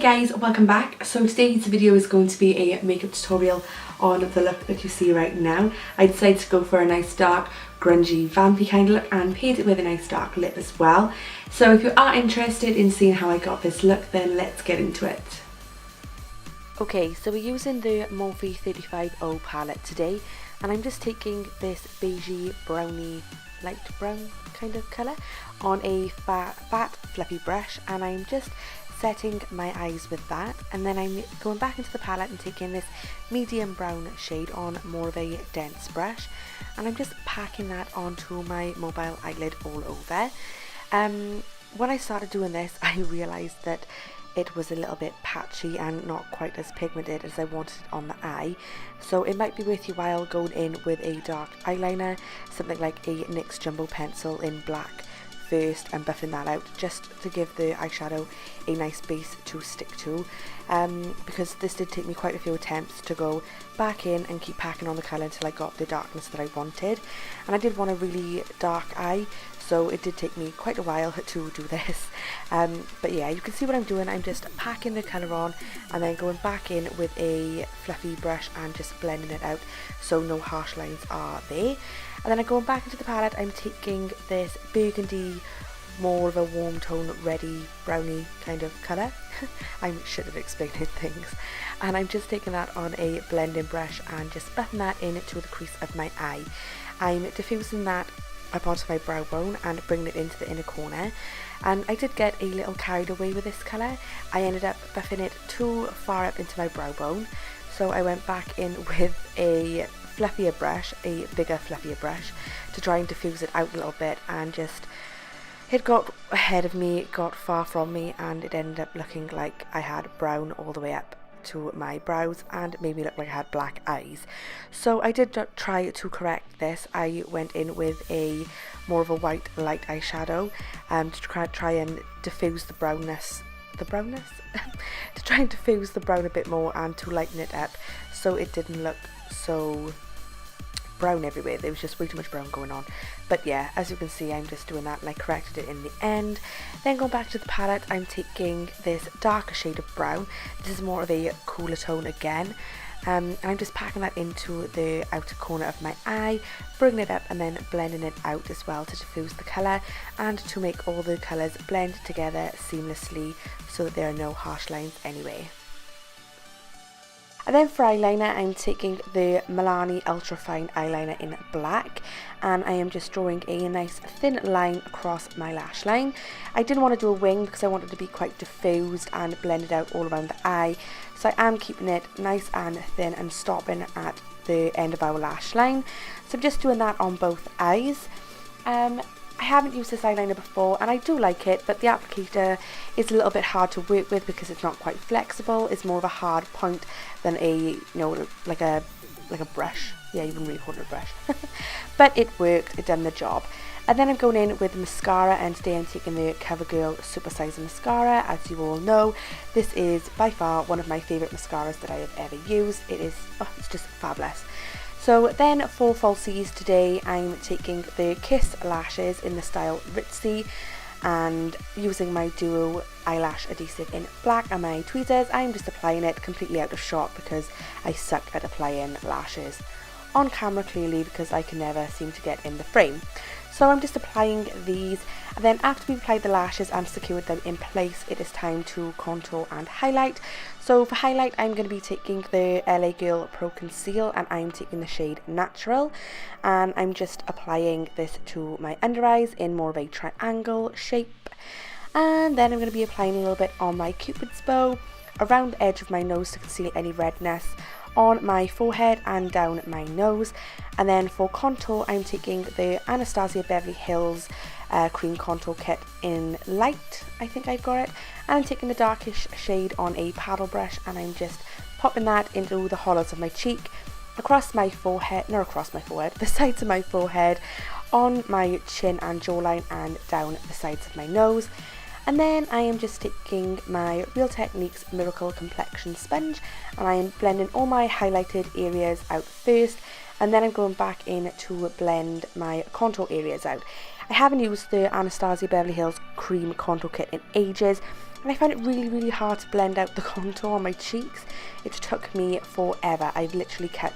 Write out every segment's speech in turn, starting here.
guys, welcome back. So today's video is going to be a makeup tutorial on the look that you see right now. I decided to go for a nice dark grungy vampy kind of look and paint it with a nice dark lip as well. So if you are interested in seeing how I got this look, then let's get into it. Okay, so we're using the Morphe 350 palette today, and I'm just taking this beigey browny light brown kind of colour on a fat fluffy brush, and I'm just setting my eyes with that, and then I'm going back into the palette and taking this medium brown shade on more of a dense brush, and I'm just packing that onto my mobile eyelid all over. When I started doing this, I realised that it was a little bit patchy and not quite as pigmented as I wanted it on the eye, so it might be worth your while going in with a dark eyeliner, something like a NYX Jumbo pencil in black first, and buffing that out just to give the eyeshadow a nice base to stick to, because this did take me quite a few attempts to go back in and keep packing on the colour until I got the darkness that I wanted. And I did want a really dark eye, so it did take me quite a while to do this, but yeah, you can see what I'm doing. I'm just packing the colour on and then going back in with a fluffy brush and just blending it out so no harsh lines are there. And then I'm going back into the palette. I'm taking this burgundy, more of a warm tone, reddy, browny kind of colour. I should have explained things. And I'm just taking that on a blending brush and just buffing that into the crease of my eye. I'm diffusing that up onto my brow bone and bringing it into the inner corner. And I did get a little carried away with this colour. I ended up buffing it too far up into my brow bone, so I went back in with a fluffier brush, a bigger fluffier brush, to try and diffuse it out a little bit, and just it got ahead of me, it got far from me, and it ended up looking like I had brown all the way up to my brows and made me look like I had black eyes. So I did try to correct this. I went in with a more of a white light eyeshadow to try and diffuse the brownness to try and diffuse the brown a bit more and to lighten it up so it didn't look so brown everywhere. There was just way too much brown going on. But yeah, as you can see, I'm just doing that, and I corrected it in the end. Then going back to the palette, I'm taking this darker shade of brown. This is more of a cooler tone again, and I'm just packing that into the outer corner of my eye, bringing it up and then blending it out as well to diffuse the colour and to make all the colours blend together seamlessly so that there are no harsh lines anywhere. And then for eyeliner, I'm taking the Milani Ultrafine eyeliner in black, and I am just drawing a nice thin line across my lash line. I didn't want to do a wing because I wanted it to be quite diffused and blended out all around the eye, so I am keeping it nice and thin and stopping at the end of our lash line. So I'm just doing that on both eyes. I haven't used this eyeliner before and I do like it, but the applicator is a little bit hard to work with because it's not quite flexible. It's more of a hard point than a, you know, like a brush. Yeah, you wouldn't really call it a brush. But it worked, it done the job. And then I'm going in with mascara, and today I'm taking the Covergirl Supersizer mascara. As you all know, this is by far one of my favourite mascaras that I have ever used. It is, it's just fabulous. So then for falsies today, I'm taking the Kiss lashes in the style RITZY, and using my duo eyelash adhesive in black and my tweezers, I'm just applying it completely out of shot because I suck at applying lashes on camera, clearly, because I can never seem to get in the frame. So I'm just applying these, and then after we've applied the lashes and secured them in place, it is time to contour and highlight. So for highlight, I'm going to be taking the LA Girl Pro Conceal, and I'm taking the shade Natural, and I'm just applying this to my under eyes in more of a triangle shape. And then I'm going to be applying a little bit on my Cupid's bow, around the edge of my nose to conceal any redness, on my forehead and down my nose. And then for contour, I'm taking the Anastasia Beverly Hills cream contour kit in light, I think I've got it, and I'm taking the darkish shade on a paddle brush, and I'm just popping that into the hollows of my cheek, across my forehead, the sides of my forehead, on my chin and jawline, and down the sides of my nose. And then I am just taking my Real Techniques Miracle Complexion Sponge, and I am blending all my highlighted areas out first, and then I'm going back in to blend my contour areas out. I haven't used the Anastasia Beverly Hills Cream Contour Kit in ages, And I found it really hard to blend out the contour on my cheeks. It took me forever. I've literally cut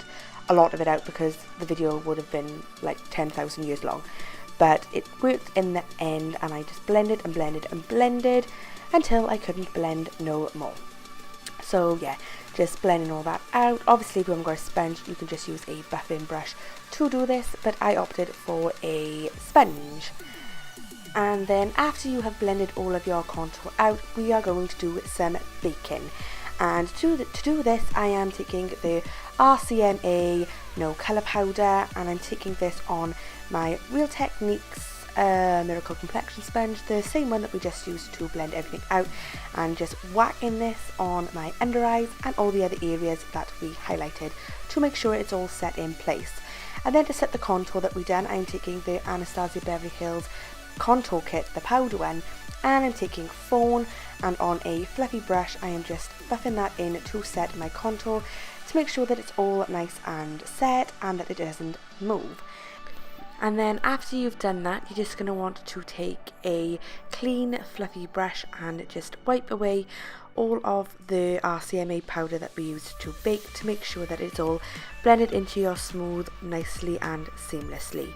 a lot of it out because the video would have been like 10,000 years long. But it worked in the end, and I just blended and blended and blended until I couldn't blend no more. So yeah, just blending all that out. Obviously if you haven't got a sponge, you can just use a buffing brush to do this, but I opted for a sponge. And then after you have blended all of your contour out, we are going to do some baking. And to do this, I am taking the RCMA No Colour Powder, and I'm taking this on my Real Techniques Miracle Complexion Sponge, the same one that we just used to blend everything out, and just whacking this on my under eyes and all the other areas that we highlighted to make sure it's all set in place. And then to set the contour that we done, I'm taking the Anastasia Beverly Hills Contour Kit, the powder one, and I'm taking FAWN, and on a fluffy brush I am just buffing that in to set my contour to make sure that it's all nice and set and that it doesn't move. And then after you've done that, you're just going to want to take a clean fluffy brush and just wipe away all of the RCMA powder that we used to bake to make sure that it's all blended into your smooth nicely and seamlessly.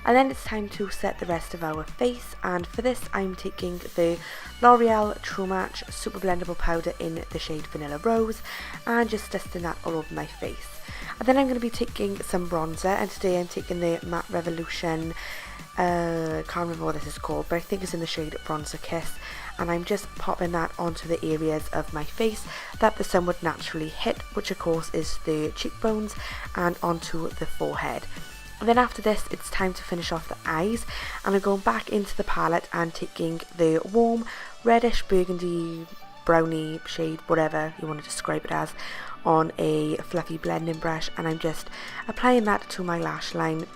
And then it's time to set the rest of our face, and for this I'm taking the Loreal True Match Super Blendable Powder in the shade Vanilla Rose and just dusting that all over my face. And then I'm going to be taking some bronzer, and today I'm taking the Matte Revolution, can't remember what this is called, but I think it's in the shade Bronzer Kiss, and I'm just popping that onto the areas of my face that the sun would naturally hit, which of course is the cheekbones, and onto the forehead. And then after this, it's time to finish off the eyes, and I'm going back into the palette and taking the warm reddish burgundy brownie shade, whatever you want to describe it as, on a fluffy blending brush, and I'm just applying that to my lash line,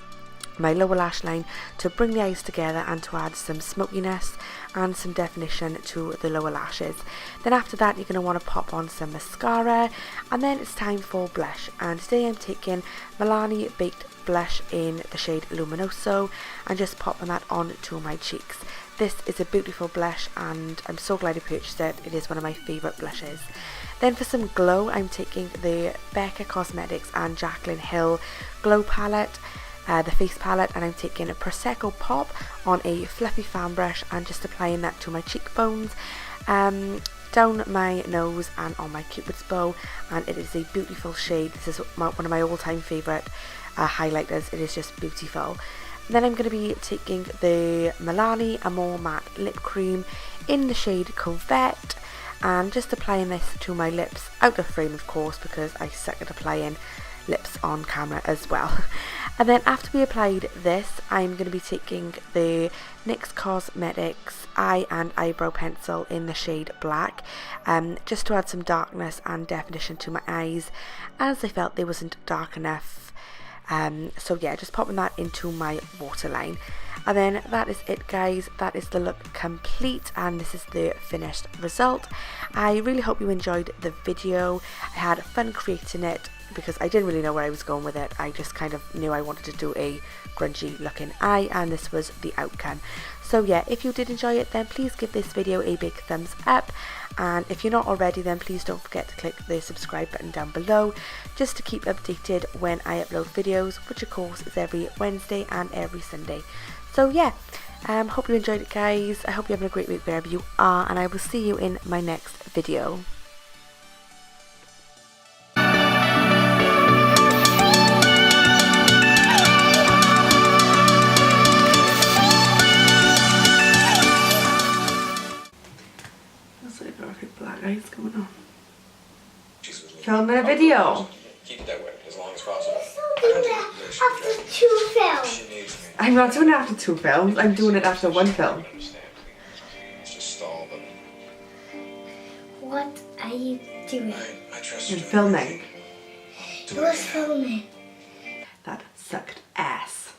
my lower lash line, to bring the eyes together and to add some smokiness and some definition to the lower lashes. Then after that, you're going to want to pop on some mascara, and then it's time for blush, and today I'm taking Milani Baked Blush in the shade Luminoso and just popping that onto my cheeks. This is a beautiful blush and I'm so glad I purchased it. It is one of my favourite blushes. Then for some glow, I'm taking the Becca Cosmetics and Jaclyn Glow Palette, the face palette, and I'm taking a Prosecco Pop on a fluffy fan brush and just applying that to my cheekbones, down my nose and on my cupid's bow, and it is a beautiful shade. This is one of my all-time favourite highlighters. It is just beautiful. And then I'm going to be taking the Milani Amore Matte Lip Cream in the shade Covet and just applying this to my lips, out of frame of course, because I suck at applying lips on camera as well. And then after we applied this, I'm going to be taking the NYX Cosmetics Eye and Eyebrow Pencil in the shade Black, just to add some darkness and definition to my eyes, as I felt they wasn't dark enough. So yeah, just popping that into my waterline. And then that is it, guys. That is the look complete, and this is the finished result. I really hope you enjoyed the video. I had fun creating it because I didn't really know where I was going with it. I just kind of knew I wanted to do a grungy looking eye, and this was the outcome. So yeah, if you did enjoy it, then please give this video a big thumbs up, and if you're not already, then please don't forget to click the subscribe button down below just to keep updated when I upload videos, which of course is every Wednesday and every Sunday. So yeah, hope you enjoyed it, guys. I hope you're having a great week wherever you are, and I will see you in my next video. Black eyes going on. Filming a video. Keep it that way as long as possible. After 2 films. I'm not doing it after 2 films. I'm doing it after 1 film. It's just stall, but What are you doing? I trust I'm you. filming. Who's filming? That sucked ass.